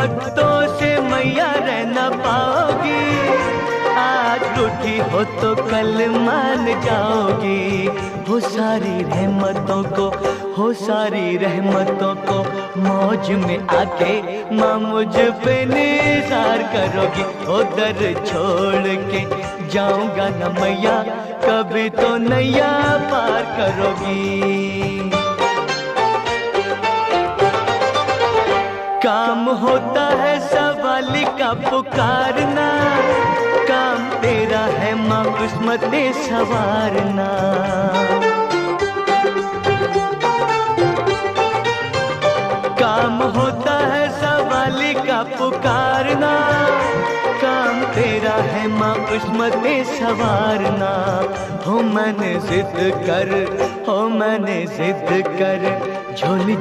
भक्तों से मैया रहना पाओगी, आज रूठी हो तो कल मान जाओगी। हो सारी रहमतों को, हो सारी रहमतों को मौज में आके माँ मुझ पे निसार करोगी। ओ दर छोड़ के जाऊंगा न मैया, कभी तो नैया पार करोगी। काम होता है सवाली का पुकारना, काम तेरा है माँ किस्मतें संवारना। काम होता है सवाली का पुकारना, काम तेरा है माँ किस्मतें संवारना। हो मैंने जिद कर, हो मैंने जिद कर झोली